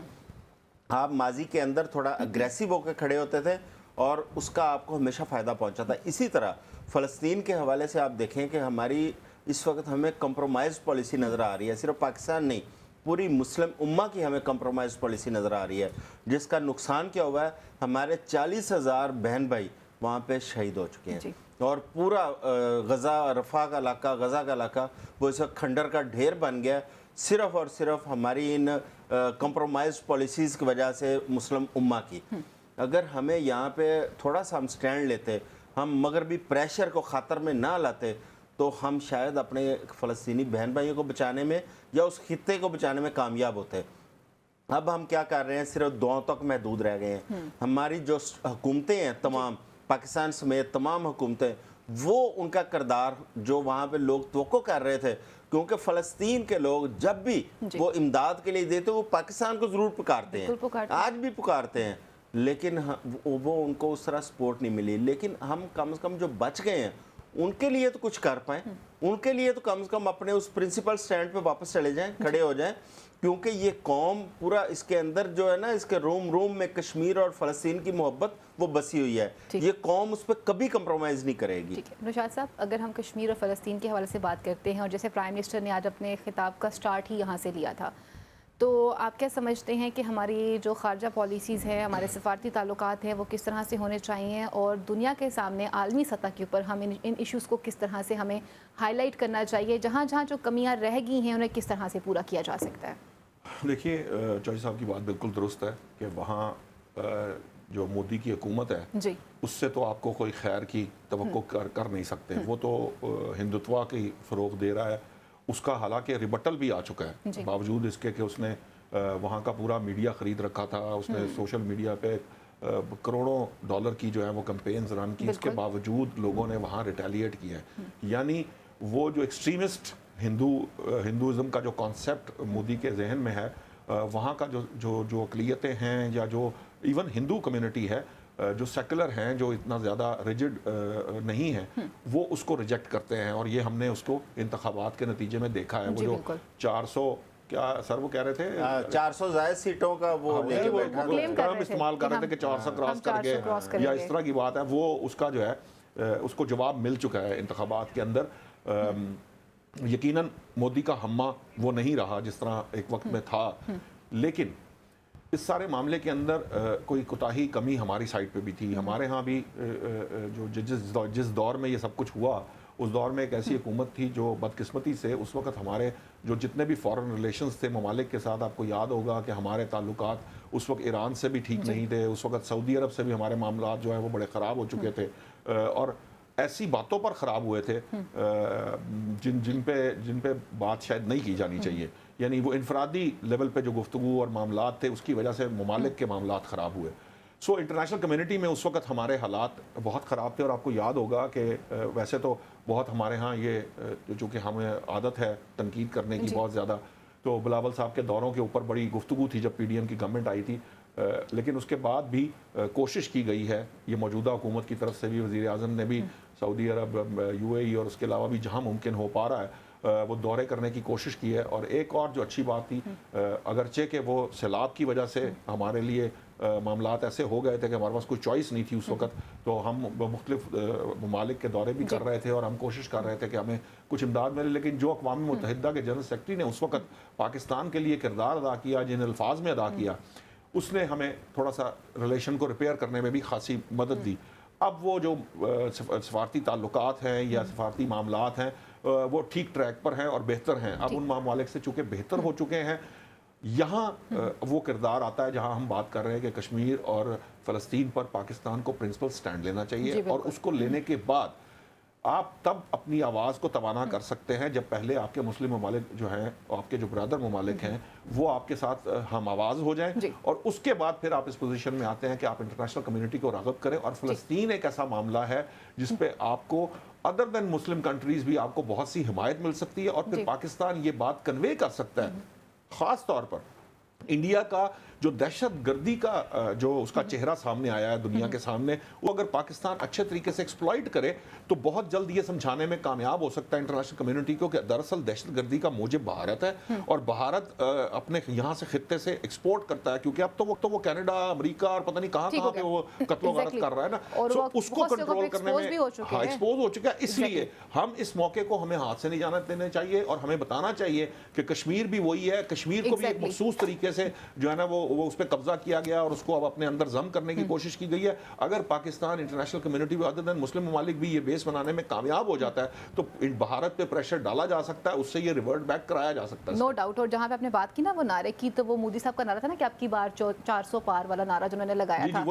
آپ ماضی کے اندر تھوڑا اگریسو ہو کے کھڑے ہوتے تھے اور اس کا آپ کو ہمیشہ فائدہ پہنچا تھا. اسی طرح فلسطین کے حوالے سے آپ دیکھیں کہ ہماری اس وقت ہمیں کمپرومائز پالیسی نظر آ رہی ہے. صرف پاکستان نہیں, پوری مسلم امہ کی ہمیں کمپرومائز پالیسی نظر آ رہی ہے, جس کا نقصان کیا ہوا ہے, ہمارے 40,000 بہن بھائی وہاں پہ شہید ہو چکے ہیں. اور پورا غزہ, رفح کا علاقہ, غزہ کا علاقہ وہ اس وقت کھنڈر کا ڈھیر بن گیا, صرف اور صرف ہماری ان کمپرومائز پالیسیز کی وجہ سے مسلم امہ کی. اگر ہمیں یہاں پہ تھوڑا سا ہم سٹینڈ لیتے, ہم مغربی پریشر کو خاطر میں نہ لاتے, تو ہم شاید اپنے فلسطینی بہن بھائیوں کو بچانے میں یا اس خطے کو بچانے میں کامیاب ہوتے. अब हम क्या कर रहे हैं, सिर्फ दुआओं तक महदूद रह गए हैं। हमारी जो हुकूमतें हैं तमाम, पाकिस्तान समेत तमाम हुकूमतें, वो उनका किरदार जो वहाँ पे लोग तवक्को कर रहे थे, क्योंकि फ़लस्तीन के लोग जब भी वो इमदाद के लिए देते वो पाकिस्तान को ज़रूर पुकारते हैं, आज भी पुकारते हैं, लेकिन वो उनको उस तरह सपोर्ट नहीं मिली। लेकिन हम कम से कम जो बच गए हैं उनके लिए तो कुछ कर पाएँ, उनके लिए तो कम से कम अपने उस प्रिंसिपल स्टैंड पे वापस चले जाएं, खड़े हो जाएं, क्योंकि ये कौम पूरा इसके अंदर जो है ना, इसके रोम रोम में कश्मीर और फ़लस्तीन की मोहब्बत वो बसी हुई है। ये कौम उस पर कभी कंप्रोमाइज़ नहीं करेगी। ठीक है नौशाद साहब, अगर हम कश्मीर और फ़लस्तीन के हवाले से बात करते हैं, और जैसे प्राइम मिनिस्टर ने आज अपने खिताब का स्टार्ट ही यहाँ से लिया था, तो आप क्या समझते हैं कि हमारी जो खारजा पॉलिसीज़ हैं, हमारे सफारती ताल्लुकात हैं, वो किस तरह से होने चाहिए, और दुनिया के सामने आलमी सतह के ऊपर हम इन इश्यूज़ को किस तरह से हमें हाईलाइट करना चाहिए, जहाँ जहाँ जो कमियाँ रह गई हैं उन्हें किस तरह से पूरा किया जा सकता है? देखिए चौधरी साहब की बात बिल्कुल दुरुस्त है कि वहाँ जो मोदी की हुकूमत है जी, उससे तो आपको कोई खैर की तवक्को कर नहीं सकते। वो तो हिंदुत्वा की फ़रोग़ दे रहा है, उसका हालांकि रिबटल भी आ चुका है, बावजूद इसके कि उसने वहाँ का पूरा मीडिया ख़रीद रखा था, उसने सोशल मीडिया पे करोड़ों डॉलर की जो है वो कैंपेन्स रन की, इसके बावजूद लोगों ने वहाँ रिटेलिएट किया है। यानी वो जो एक्सट्रीमिस्ट हिंदुज़म का जो कॉन्सेप्ट मोदी के जहन में है, वहाँ का जो अक़लियतें हैं या जो इवन हिंदू कम्युनिटी है, जो सेकुलर हैं, जो इतना ज़्यादा रिजिड नहीं है, वो उसको रिजेक्ट करते हैं। और ये हमने उसको इंतखाबात के नतीजे में देखा है। वो जो 400 क्या सर वो कह रहे थे 400 ज़ायद सीटों का वो लेके बैठा टर्म इस्तेमाल कर रहे थे कि 400 क्रॉस करके या इस तरह की बात है, वो उसका जो है उसको जवाब मिल चुका है इंतखाबात के अंदर। यकीनन मोदी का हम्मा वो नहीं रहा जिस तरह एक वक्त में था, लेकिन इस सारे मामले के अंदर कोई कोताही कमी हमारी साइड पे भी थी। हमारे यहाँ भी जो जिस दौर में ये सब कुछ हुआ, उस दौर में एक ऐसी हुकूमत थी जो बदकिस्मती से उस वक्त हमारे जो जितने भी फॉरेन रिलेशंस थे ममालिक के साथ, आपको याद होगा कि हमारे ताल्लुकात उस वक्त ईरान से भी ठीक नहीं थे, उस वक्त सऊदी अरब से भी हमारे मामला जो है वो बड़े ख़राब हो चुके थे, और ऐसी बातों पर ख़राब हुए थे जिन पे बात शायद नहीं की जानी चाहिए। यानी वो इनफरादी लेवल पे जो गुफ्तगू और मामलात थे, उसकी वजह से ममालिक के मामलात ख़राब हुए। सो इंटरनेशनल कम्युनिटी में उस वक्त हमारे हालात बहुत ख़राब थे। और आपको याद होगा कि वैसे तो बहुत हमारे यहाँ ये चूँकि हमें आदत है तनकीद करने की बहुत ज़्यादा, तो बिलावल साहब के दौरों के ऊपर बड़ी गुफ्तगू थी जब PDM की गवर्नमेंट आई थी, लेकिन उसके बाद भी कोशिश की गई है, ये मौजूदा हुकूमत की तरफ से भी, वज़ीर आज़म ने भी सऊदी अरब, UAE और उसके अलावा भी जहाँ मुमकिन हो पा रहा है वो दौरे करने की कोशिश की है। और एक और जो अच्छी बात थी, अगरचे कि वो सैलाब की वजह से हमारे लिए मामलात ऐसे हो गए थे कि हमारे पास कोई चॉइस नहीं थी उस वक्त, तो हम मुख्तलिफ ममालिक के दौरे भी कर रहे थे और हम कोशिश कर रहे थे कि हमें कुछ इमदाद मिले। लेकिन जो अक़वाम मुत्तहिदा के जनरल सेक्रेटरी ने उस वक्त पाकिस्तान के लिए किरदार अदा किया, जिन अल्फाज में अदा किया, उसने हमें थोड़ा सा रिलेशन को रिपेयर करने में भी खासी मदद दी। अब वो जो सफारती ताल्लुकात हैं या सफारती मामलात हैं वो ठीक ट्रैक पर हैं और बेहतर हैं। अब उन ममालिक से चूँकि बेहतर हो चुके हैं, यहाँ वो किरदार आता है जहाँ हम बात कर रहे हैं कि कश्मीर और फ़लस्तीन पर पाकिस्तान को प्रिंसिपल स्टैंड लेना चाहिए, और उसको लेने के बाद आप तब अपनी आवाज़ को तवाना कर सकते हैं जब पहले आपके मुस्लिम ममालिक जो हैं, आपके जो ब्रदर ममालिक हैं, वो आपके साथ हम आवाज़ हो जाएं, और उसके बाद फिर आप इस पोजीशन में आते हैं कि आप इंटरनेशनल कम्युनिटी को राग़िब करें। और फ़लस्तीन एक ऐसा मामला है जिस पे आपको अदर देन मुस्लिम कंट्रीज़ भी आपको बहुत सी हिमायत मिल सकती है, और फिर पाकिस्तान ये बात कन्वे कर सकता है, ख़ास तौर पर इंडिया का जो दहशत गर्दी का जो उसका चेहरा सामने आया है दुनिया के सामने, वो अगर पाकिस्तान अच्छे तरीके से एक्सप्लॉइट करे तो बहुत जल्द ये समझाने में कामयाब हो सकता है इंटरनेशनल कम्युनिटी को कि दरअसल दहशत गर्दी का मूजिब भारत है, और भारत अपने यहाँ से खित्ते से एक्सपोर्ट करता है, क्योंकि अब तो वो कनाडा, अमेरिका और पता नहीं कहाँ पे वो कत्लो गारत कर रहा है ना, तो उसको कंट्रोल करने में एक्सपोज हो चुका है। इसलिए हम इस मौके को हमें हाथ से नहीं जाना देना चाहिए, और हमें बताना चाहिए कि कश्मीर भी वही है, कश्मीर को भी एक मखसूस तरीके से जो है ना वो उस पर कब्जा किया गया और उसको अब अपने अंदर जम करने की कोशिश की गई है। अगर Pakistan international community other than Muslim ममालिक भी ये बेस बनाने में कामयाब हो जाता है तो भारत पे प्रेशर डाला जा सकता है, उससे ये रिवर्ट बैक कराया जा सकता है। No doubt. और जहाँ पे आपने बात की ना वो नारे की, तो वो मोदी साहब का नारा था ना कि आपकी बार 400 पार वाला नारा जो उन्होंने लगाया था,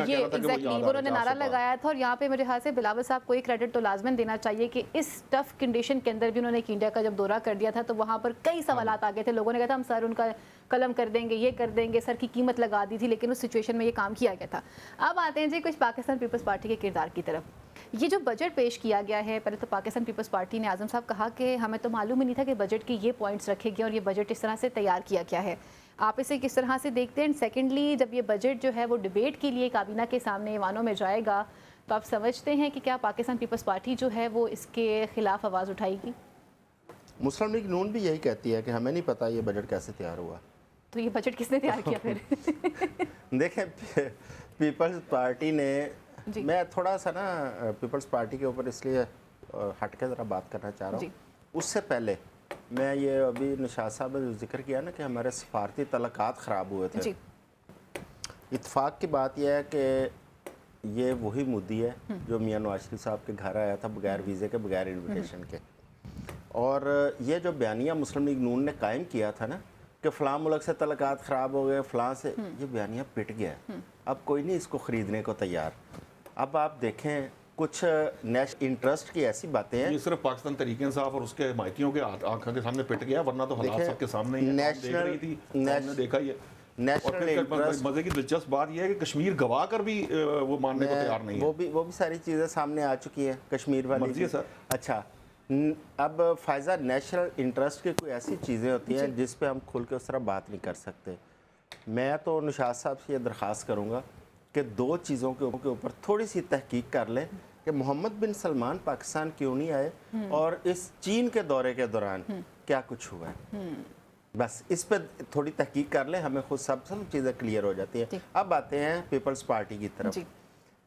ये एग्जैक्टली वो उन्होंने नारा लगाया था। और यहाँ पे मेरे ख्याल से बिलावल साहब को एक क्रेडिट तो लाजमन देना चाहिए कि इस टफ कंडीशन के अंदर भी उन्होंने इंडिया का जब दौरा कर दिया था तो वहाँ पर कई सवाल आ गए थे, लोगों ने कहा था हम सर उनका قلم کر دیں گے، یہ کر دیں گے، سر کی قیمت لگا دی تھی، لیکن اس سچویشن میں یہ کام کیا گیا تھا۔ اب آتے ہیں جی کچھ پاکستان پیپلز پارٹی کے کردار کی طرف۔ یہ جو بجٹ پیش کیا گیا ہے، پہلے تو پاکستان پیپلز پارٹی نے اعظم صاحب کہا کہ ہمیں تو معلوم ہی نہیں تھا کہ بجٹ کے یہ پوائنٹس رکھے گئے اور یہ بجٹ اس طرح سے تیار کیا گیا ہے۔ آپ اسے کس طرح سے دیکھتے ہیں؟ سیکنڈلی، جب یہ بجٹ جو ہے وہ ڈیبیٹ کے لیے کابینہ کے سامنے ایوانوں میں جائے گا تو آپ سمجھتے ہیں کہ کیا پاکستان پیپلز پارٹی جو ہے وہ اس کے خلاف آواز اٹھائے گی؟ مسلم لیگ نون بھی یہی کہتی ہے کہ ہمیں نہیں پتہ یہ بجٹ کیسے تیار ہوا۔ تو یہ بجٹ کس نے تیار کیا پھر؟ دیکھیں پیپلز پارٹی نے جی۔ میں تھوڑا سا نا پیپلز پارٹی کے اوپر اس لیے ہٹ کے ذرا بات کرنا چاہ رہا جی۔ ہوں۔ اس سے پہلے میں یہ ابھی نشاط صاحب نے جو ذکر کیا نا کہ ہمارے سفارتی تعلقات خراب ہوئے تھے، جی۔ اتفاق کی بات یہ ہے کہ یہ وہی مودی ہے جو میاں نواز شریف صاحب کے گھر آیا تھا بغیر ویزے کے، بغیر انویٹیشن کے، اور یہ جو بیانیہ مسلم لیگ نون نے قائم کیا تھا نا کہ فلاں ملک سے تعلقات خراب ہو گئے، فلاں سے، یہ بیانیہ پٹ گیا ہے۔ اب کوئی نہیں اس کو خریدنے کو تیار۔ اب آپ دیکھیں کچھ نیشنل انٹرسٹ کی ایسی باتیں ہیں، یہ صرف پاکستان تحریک انصاف اور اس کے حمایتیوں کے آنکھوں کے سامنے پٹ گیا، ورنہ تو حالات سب کے سامنے ہی ہیں، دیکھ رہی تھی، ہم نے دیکھا ہی ہے۔ اور نیشنل پھر انٹرسٹ، مزے کی دلچسپ بات یہ ہے کہ کشمیر گوا کر بھی وہ ماننے کو تیار نہیں ہے۔ وہ بھی ساری چیزیں سامنے آ چکی ہیں کشمیر والی مرضی ہے سر۔ اچھا، اب فائزہ نیشنل انٹرسٹ کی کوئی ایسی چیزیں ہوتی ہیں جس پہ ہم کھل کے اس طرح بات نہیں کر سکتے۔ میں تو نشاط صاحب سے یہ درخواست کروں گا کہ دو چیزوں کے اوپر تھوڑی سی تحقیق کر لیں کہ محمد بن سلمان پاکستان کیوں نہیں آئے اور اس چین کے دورے کے دوران کیا کچھ ہوا ہے۔ بس اس پہ تھوڑی تحقیق کر لیں، ہمیں خود سب چیزیں کلیئر ہو جاتی ہیں۔ اب آتے ہیں پیپلز پارٹی کی طرف۔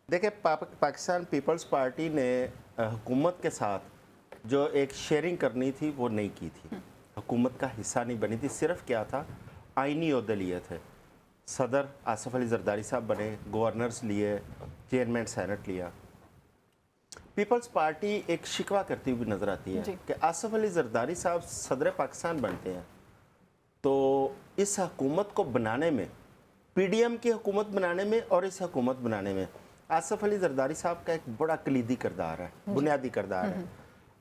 دیکھیں پاکستان پیپلز پارٹی نے حکومت کے ساتھ جو ایک شیئرنگ کرنی تھی وہ نہیں کی تھی، حکومت کا حصہ نہیں بنی تھی، صرف کیا تھا آئینی عہدے لیے تھے۔ صدر آصف علی زرداری صاحب بنے، گورنرز لیے، چیئرمین سینٹ لیا۔ پیپلز پارٹی ایک شکوہ کرتی ہوئی نظر آتی ہے کہ آصف علی زرداری صاحب صدر پاکستان بنتے ہیں تو اس حکومت کو بنانے میں، پی ڈی ایم کی حکومت بنانے میں اور اس حکومت بنانے میں آصف علی زرداری صاحب کا ایک بڑا کلیدی کردار ہے، بنیادی کردار ہے۔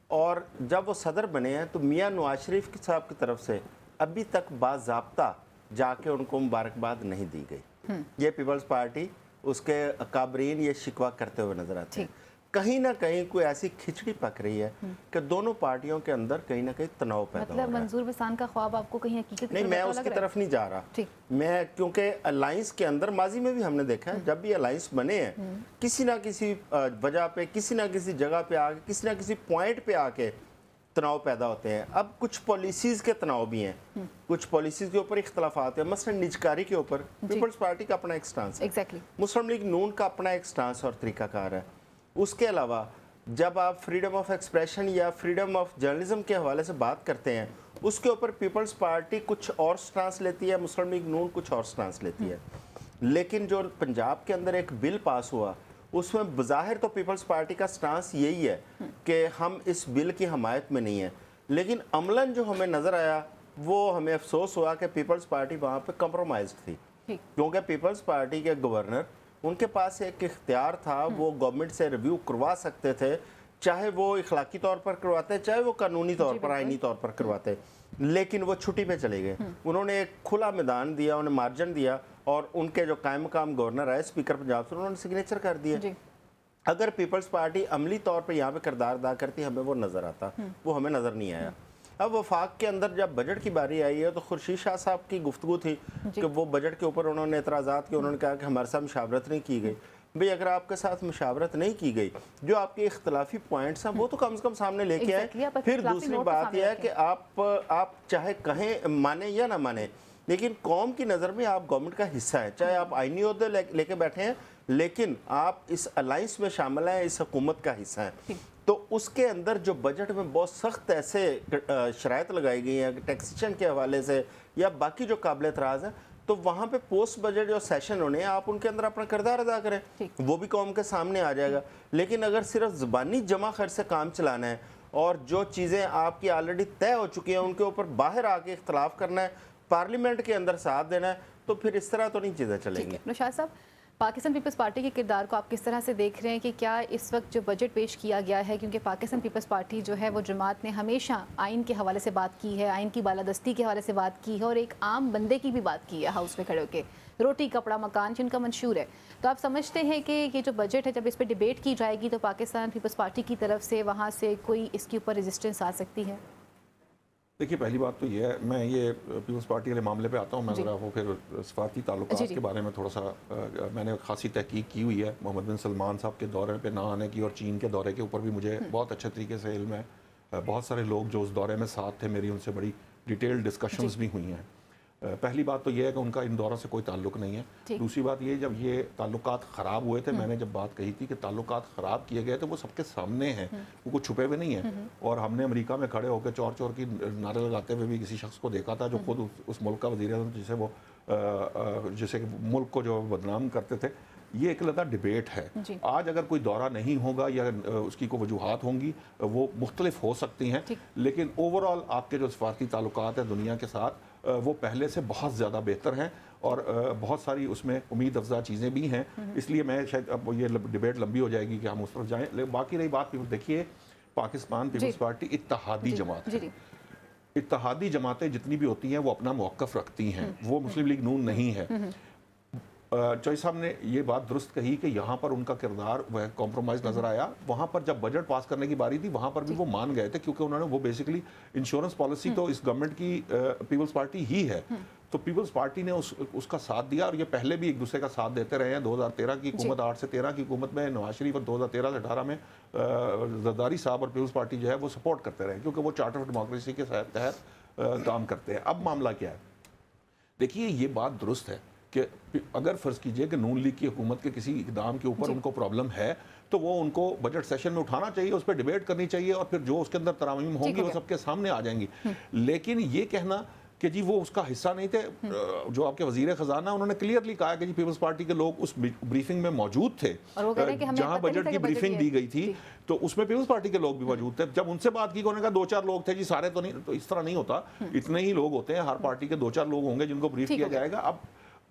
اور جب وہ صدر بنے ہیں تو میاں نواز شریف صاحب کی طرف سے ابھی تک باضابطہ جا کے ان کو مبارکباد نہیں دی گئی۔ یہ پیپلز پارٹی اس کے اکابرین یہ شکوہ کرتے ہوئے نظر آتے ہیں۔ کہیں نہ کہیں کوئی ایسی کھچڑی پک رہی ہے کہ دونوں پارٹیوں کے اندر کہیں نہ کہیں تناؤ پیدا ہو رہا ہے۔ مطلب منظور بسان کا خواب آپ کو کہیں حقیقت نہیں، میں اس کی طرف نہیں جا رہا۔ میں کیونکہ الائنس کے اندر ماضی میں بھی ہم نے دیکھا ہے جب بھی الائنس بنے ہیں کسی نہ کسی وجہ پہ، کسی نہ کسی جگہ پہ آ کے، کسی نہ کسی پوائنٹ پہ آ کے تناؤ پیدا ہوتے ہیں۔ اب کچھ پالیسیز کے تناؤ بھی ہیں، کچھ پالیسیز کے اوپر اختلافات ہیں، مثلا نجکاری کے اوپر پیپلز پارٹی کا اپنا ایک سٹانس ہے، مسلم لیگ نون کا اپنا ایک سٹانس اور طریقہ کار ہے۔ اس کے علاوہ جب آپ فریڈم آف ایکسپریشن یا فریڈم آف جرنلزم کے حوالے سے بات کرتے ہیں اس کے اوپر پیپلز پارٹی کچھ اور سٹانس لیتی ہے، مسلم لیگ نون کچھ اور سٹانس لیتی ہے۔ لیکن جو پنجاب کے اندر ایک بل پاس ہوا اس میں بظاہر تو پیپلز پارٹی کا سٹانس یہی ہے کہ ہم اس بل کی حمایت میں نہیں ہیں، لیکن عملاً جو ہمیں نظر آیا وہ ہمیں افسوس ہوا کہ پیپلز پارٹی وہاں پہ کمپرومائزڈ تھی، کیونکہ پیپلز پارٹی کے گورنر ان کے پاس ایک اختیار تھا، وہ گورنمنٹ سے ریویو کروا سکتے تھے، چاہے وہ اخلاقی طور پر کرواتے چاہے وہ قانونی طور پر، آئینی طور پر کرواتے، لیکن وہ چھٹی پہ چلے گئے۔ انہوں نے ایک کھلا میدان دیا، انہیں مارجن دیا، اور ان کے جو قائم مقام گورنر آئے اسپیکر پنجاب سے، انہوں نے سگنیچر کر دیے۔ اگر پیپلز پارٹی عملی طور پہ یہاں پہ کردار ادا کرتی ہمیں وہ نظر آتا، وہ ہمیں نظر نہیں آیا۔ اب وفاق کے اندر جب بجٹ کی باری آئی ہے تو خورشید شاہ صاحب کی گفتگو تھی کہ وہ بجٹ کے اوپر انہوں نے اعتراضات کیے، انہوں نے کہا کہ ہمارے ساتھ مشاورت نہیں کی گئی۔ بھئی اگر آپ کے ساتھ مشاورت نہیں کی گئی، جو آپ کے اختلافی پوائنٹس ہیں وہ تو کم سے کم سامنے لے کے آئیں۔ پھر دوسری بات یہ ہے کہ آپ چاہے کہیں مانیں یا نہ مانیں، لیکن قوم کی نظر میں آپ گورنمنٹ کا حصہ ہیں، چاہے آپ آئینی عہدے لے کے بیٹھے ہیں لیکن آپ اس الائنس میں شامل ہیں، اس حکومت کا حصہ ہیں۔ تو اس کے اندر جو بجٹ میں بہت سخت ایسے شرائط لگائی گئی ہیں ٹیکسیشن کے حوالے سے یا باقی جو قابل اعتراض ہیں، تو وہاں پہ پوسٹ بجٹ جو سیشن ہونے ہیں آپ ان کے اندر اپنا کردار ادا کریں، وہ بھی قوم کے سامنے آ جائے گا۔ لیکن اگر صرف زبانی جمع خرچ سے کام چلانا ہے اور جو چیزیں آپ کی آلریڈی طے ہو چکی ہیں ان کے اوپر باہر آ کے اختلاف کرنا ہے، پارلیمنٹ کے اندر ساتھ دینا ہے، تو پھر اس طرح تو نہیں چیزیں چلیں گی۔ نشاط صاحب، पाकिस्तान पीपल्स पार्टी के किरदार को आप किस तरह से देख रहे हैं कि क्या इस वक्त जो बजट पेश किया गया है, क्योंकि पाकिस्तान पीपल्स पार्टी जो है वो जमात ने हमेशा आइन के हवाले से बात की है, आइन की बालादस्ती के हवाले से बात की है और एक आम बंदे की भी बात की है हाउस में खड़े होकर, रोटी कपड़ा मकान जिनका मंशूर है। तो आप समझते हैं कि ये जो बजट है जब इस पर डिबेट की जाएगी तो पाकिस्तान पीपल्स पार्टी की तरफ से वहाँ से कोई इसके ऊपर रेजिस्टेंस आ सकती है? देखिए, पहली बात तो ये है, मैं ये पीपल्स पार्टी वाले मामले पे आता हूँ। मैं ज़रा वो फिर सफारती ताल्लुकात के बारे में थोड़ा सा मैंने खासी तहकीक की हुई है। मोहम्मद बिन सलमान साहब के दौरे पे ना आने की और चीन के दौरे के ऊपर भी मुझे बहुत अच्छे तरीके से इल्म है। बहुत सारे लोग जो उस दौरे में साथ थे, मेरी उनसे बड़ी डिटेल डिस्कशंस भी हुई हैं। पहली बात तो ये है कि उनका इन दौरों से कोई ताल्लुक नहीं है। दूसरी बात ये, जब ये ताल्लुकात ख़राब हुए थे, मैंने जब बात कही थी कि ताल्लुकात ख़राब किए गए तो वो सबके सामने हैं, वो कुछ छुपे हुए नहीं हैं। और हमने अमेरिका में खड़े होकर चोर चोर की नारे लगाते हुए भी किसी शख्स को देखा था जो खुद उस मुल्क का वज़ीर-ए-आज़म जिसे मुल्क को जो बदनाम करते थे। ये एक अलग डिबेट है। आज अगर कोई दौरा नहीं होगा या उसकी कोई वजूहात होंगी, वो मुख्तलिफ हो सकती हैं, लेकिन ओवरऑल आपके जो सफारती ताल्लुकात हैं दुनिया के साथ, वो पहले से बहुत ज़्यादा बेहतर हैं और बहुत सारी उसमें उम्मीद अफजा चीज़ें भी हैं। इसलिए मैं शायद अब ये डिबेट लंबी हो जाएगी कि हम उस तरफ जाएँ। लेकिन बाकी रही बात, देखिए, पाकिस्तान पीपल्स पार्टी इत्तेहादी जमात है। इत्तेहादी जमातें जितनी भी होती हैं वो अपना मौक़िफ़ रखती हैं, वो मुस्लिम लीग नून नहीं है। चौधरी साहब ने ये बात दुरुस्त कही कि यहाँ पर उनका किरदार वह कॉम्प्रोमाइज़ नज़र आया। वहाँ पर जब बजट पास करने की बारी थी, वहाँ पर भी वो मान गए थे, क्योंकि उन्होंने वो बेसिकली इंश्योरेंस पॉलिसी तो इस गवर्नमेंट की पीपल्स पार्टी ही है। तो पीपल्स पार्टी ने उसका साथ दिया और ये पहले भी एक दूसरे का साथ देते रहे हैं। 2013 की हुकूमत, 8 से 13 की हुकूमत में नवाज शरीफ और 2013 से 18 में जरदारी साहब और पीपल्स पार्टी जो है वो सपोर्ट करते रहे, क्योंकि वो चार्टर ऑफ डेमोक्रेसी के तहत काम करते हैं। अब मामला क्या है? देखिए, ये बात दुरुस्त है कि अगर फ़र्ज़ कीजिए कि नून लीग की हुकूमत के किसी इक़दाम के ऊपर उनको प्रॉब्लम है, तो वो उनको बजट सेशन में उठाना चाहिए, उस पर डिबेट करनी चाहिए और फिर जो उसके अंदर तरामीम होंगी वो सबके सामने आ जाएंगी। लेकिन ये कहना कि जी वो उसका हिस्सा नहीं थे, जो आपके वज़ीर ख़जाना, उन्होंने क्लियरली कहा कि जी पीपल्स पार्टी के लोग उस ब्रीफिंग में मौजूद थे जहां बजट की ब्रीफिंग दी गई थी, तो उसमें पीपल्स पार्टी के लोग भी मौजूद थे। जब उनसे बात की, उन्होंने कहा 2-4 लोग थे जी, सारे तो नहीं। तो इस तरह नहीं होता, इतने ही लोग होते हैं, हर पार्टी के 2-4 लोग होंगे जिनको ब्रीफ किया जाएगा।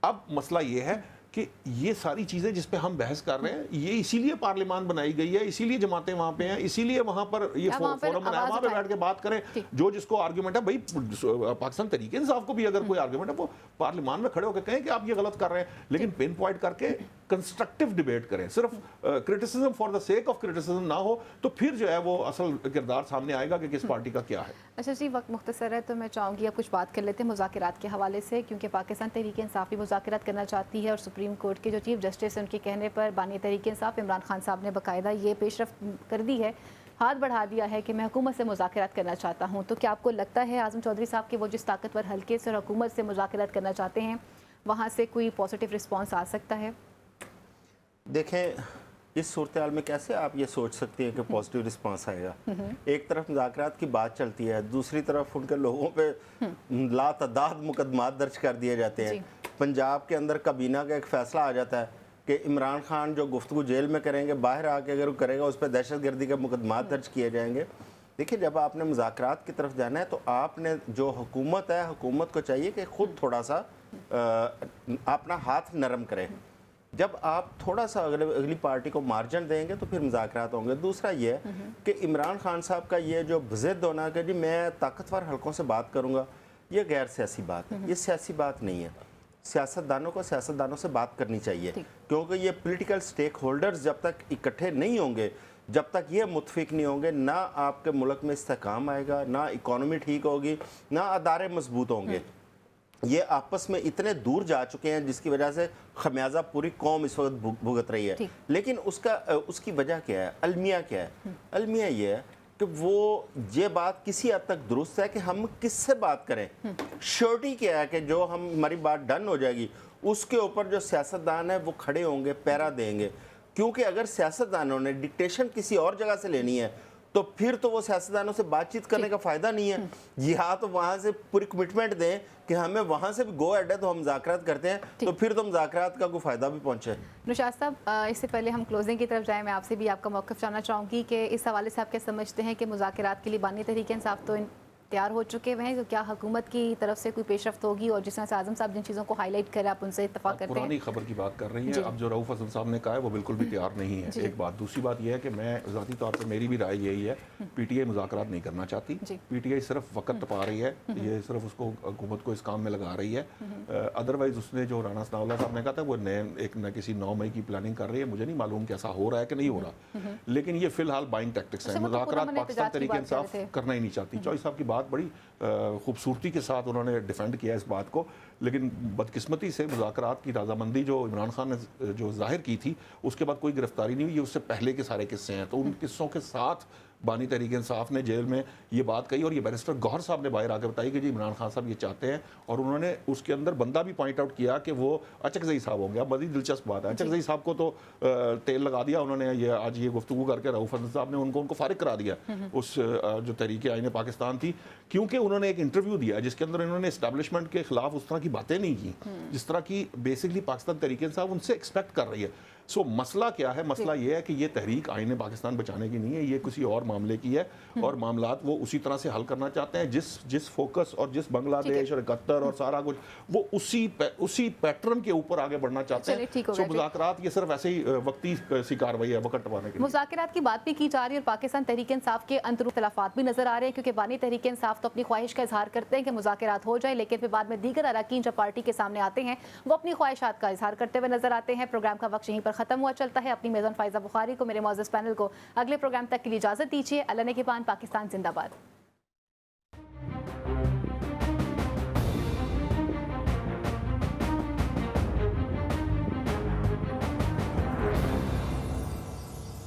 अब मसला ये है कि ये सारी चीज़ें जिस पे हम बहस कर रहे हैं, ये इसीलिए पार्लियामान बनाई गई है, इसीलिए जमातें वहाँ पे हैं, इसीलिए वहाँ पर ये फोरम बनाया, वहाँ पे बैठ के बात करें। जो जिसको आर्गुमेंट है, भाई पाकिस्तान तहरीक इंसाफ को भी अगर कोई आर्गुमेंट है, वो पार्लियामान में खड़े होकर कहें कि आप ये गलत कर रहे हैं, लेकिन पिन पॉइंट करके कंस्ट्रक्टिव डिबेट करें। सिर्फ criticism for the sake of criticism ना हो, तो फिर जो है वो असल किरदार सामने आएगा कि किस पार्टी का क्या है। अच्छा जी, वक्त मुख्तसर है तो मैं चाहूँगी अब कुछ बात कर लेते हैं मुज़ाकरात के हवाले से, क्योंकि पाकिस्तान तहरीक इंसाफ भी मुज़ाकरात करना चाहती है और सुप्रीम कोर्ट के जो चीफ जस्टिस हैं उनके कहने पर बानी तहरीक इंसाफ इमरान खान साहब ने बाकायदा ये पेशरफ्त कर दी है, हाथ बढ़ा दिया है कि मैं हुकूमत से मुज़ाकरात करना चाहता हूँ। तो क्या आपको लगता है आज़म चौधरी साहब के वो जिस ताकतवर हल्के से और हुकूमत से मुज़ाकरात करना चाहते हैं, वहाँ से कोई पॉजिटिव रिस्पॉन्स आ सकता है? देखें, इस सूरत हाल में कैसे आप ये सोच सकती हैं कि पॉजिटिव रिस्पांस आएगा? एक तरफ मुज़ाकरात की बात चलती है, दूसरी तरफ उनके लोगों पे लातदाद मुकदमात दर्ज कर दिए जाते हैं। पंजाब के अंदर काबीना का एक फ़ैसला आ जाता है कि इमरान खान जो गुफ्तगू जेल में करेंगे, बाहर आके अगर वो करेगा उस पर दहशतगर्दी के मुकदमात दर्ज किए जाएंगे। देखिए, जब आपने मुज़ाकरात की तरफ जाना है तो आपने जो हुकूमत है, हुकूमत को चाहिए कि ख़ुद थोड़ा सा अपना हाथ नरम करें। जब आप थोड़ा सा अगली पार्टी को मार्जिन देंगे तो फिर मुज़ाकरात होंगे। दूसरा ये है कि इमरान खान साहब का ये जो ज़िद होना कि जी मैं ताकतवर हलकों से बात करूँगा, ये गैर सियासी बात है, ये सियासी बात नहीं है। सियासतदानों को सियासतदानों से बात करनी चाहिए, क्योंकि ये पॉलिटिकल स्टेक होल्डर्स जब तक इकट्ठे नहीं होंगे, जब तक ये मुतफिक नहीं होंगे, ना आपके मुल्क में इस्तेहकाम आएगा, ना इकॉनमी ठीक होगी, ना अदारे मजबूत होंगे। ये आपस में इतने दूर जा चुके हैं जिसकी वजह से खमियाजा पूरी कौम इस वक्त भुगत रही है। लेकिन उसकी वजह क्या है? अलमिया क्या है? अलमिया ये है कि वो ये बात किसी हद तक दुरुस्त है कि हम किससे बात करें। श्योरिटी क्या है कि जो हमारी बात डन हो जाएगी उसके ऊपर जो सियासतदान है वो खड़े होंगे, पैरा देंगे। क्योंकि अगर सियासतदानों ने डिक्टेशन किसी और जगह से लेनी है तो फिर तो वो सियासतदानों से बातचीत करने का फ़ायदा नहीं है। या तो वहाँ से पूरी कमिटमेंट दें कि हमें वहाँ से भी गो एड है तो हम मुज़ाकरात करते हैं, तो फिर तो मुज़ाकरात का कोई फ़ायदा भी पहुँचे। नौशाद साहब, इससे पहले हम क्लोजिंग की तरफ जाएं, मैं आपसे भी आपका मौक़िफ़ जानना चाहूँगी कि इस हवाले से आप क्या समझते हैं कि मुज़ाकरात के लिए बानी तहरीक इंसाफ तो तैयार हो चुके हुए हैं, तो क्या हुकूमत की तरफ से कोई पेशरफ्त होगी? और जिस तरह से आज़म साहब जिन चीज़ों को हाईलाइट करें, आप उनसे इत्तेफाक आप करते पुरानी हैं? खबर की बात कर रही जी। हैं। अब जो रऊफ़ हसन साहब ने कहा है वो बिल्कुल भी तैयार नहीं है, जी। एक बात। दूसरी बात यह है कि मैं ज़ाती तौर पर मेरी भी राय यही है, पीटीआई मुज़ाकरात नहीं करना चाहती। जी। पीटीआई सिर्फ वक्त टपा रही है, ये सिर्फ उसको हुकूमत को इस काम में लगा रही है। अदरवाइज़ उसने जो राना सनाउल्लाह साहब ने कहा था वो नए किसी 9 मई की प्लानिंग कर रही है। मुझे नहीं मालूम कि ऐसा हो रहा है कि नहीं हो रहा, लेकिन ये फिलहाल बाइंग टैक्टिक्स है। अच्छा, वो तो पूरा मुज़ाकरात मैंने पाकिस्तान एहतजाज की तरीके बात कर रहे इंसाफ थे। करना ही नहीं चाहती। चौधरी साहब की बात बड़ी खूबसूरती के साथ उन्होंने डिफेंड किया इस बात को, लेकिन बदकिस्मती से मुज़ाकरात की रजामंदी जो इमरान खान ने जो जाहिर की थी उसके बाद कोई गिरफ्तारी नहीं हुई। ये उससे पहले के सारे किस्से हैं, तो उन किस्सों के साथ बानी तहरीक इंसाफ ने जेल में ये बात कही, और ये बैरिस्टर गौहर साहब ने बाहर आकर बताई कि जी इमरान खान साहब ये चाहते हैं, और उन्होंने उसके अंदर बंदा भी पॉइंट आउट किया कि वो अचकज़ई साहब होंगे। अब बड़ी दिलचस्प बात है, अचकज़ई साहब को तो तेल लगा दिया उन्होंने, ये आज ये गुफ्तगू करके रऊफ़ हसन साहब ने उनको फारिग करा दिया उस जो तहरीक आईन पाकिस्तान थी, क्योंकि उन्होंने एक इंटरव्यू दिया जिसके अंदर इन्होंने इस्टेब्लिशमेंट के खिलाफ उस तरह की बातें नहीं की जिस तरह की बेसिकली पाकिस्तान तहरीक इंसाफ उनसे एक्सपेक्ट कर रही है। सो मसला क्या है? मसला ये है कि ये तहरीक आईन पाकिस्तान बचाने की नहीं है, ये किसी और मामले की है, और मामलात वो उसी तरह से हल करना चाहते हैं जिस फोकस और जिस बांग्लादेश और कतर और सारा कुछ वो उसी पैटर्न के ऊपर आगे बढ़ना चाहते चलिए, ठीक हो हैं। गया, सो मुज़ाकरात ये सिर्फ ऐसे ही वक्ती सी कार्रवाई है, वक्त टपाने के लिए। मुज़ाकरात की बात भी की जा रही है और पाकिस्तान तहरीक इंसाफ के अंदरूनी इख्तिलाफात भी नजर आ रहे हैं, क्योंकि बानी तहरीक इंसाफ तो अपनी ख्वाहिश का इजहार करते हैं कि मुज़ाकरात हो जाए, लेकिन फिर बाद में दीगर अरकान जब पार्टी के सामने आते हैं वो अपनी ख्वाहिशात का इजहार करते हुए नजर आते हैं। प्रोग्राम का वक्त यहीं पर खत्म हुआ चलता है। अपनी मेज़बान फ़ाइज़ा बुखारी को, मेरे मौजूद पैनल को अगले प्रोग्राम तक के लिए इजाज़त दीजिए। अल्लाह ने के पान, पाकिस्तान जिंदाबाद।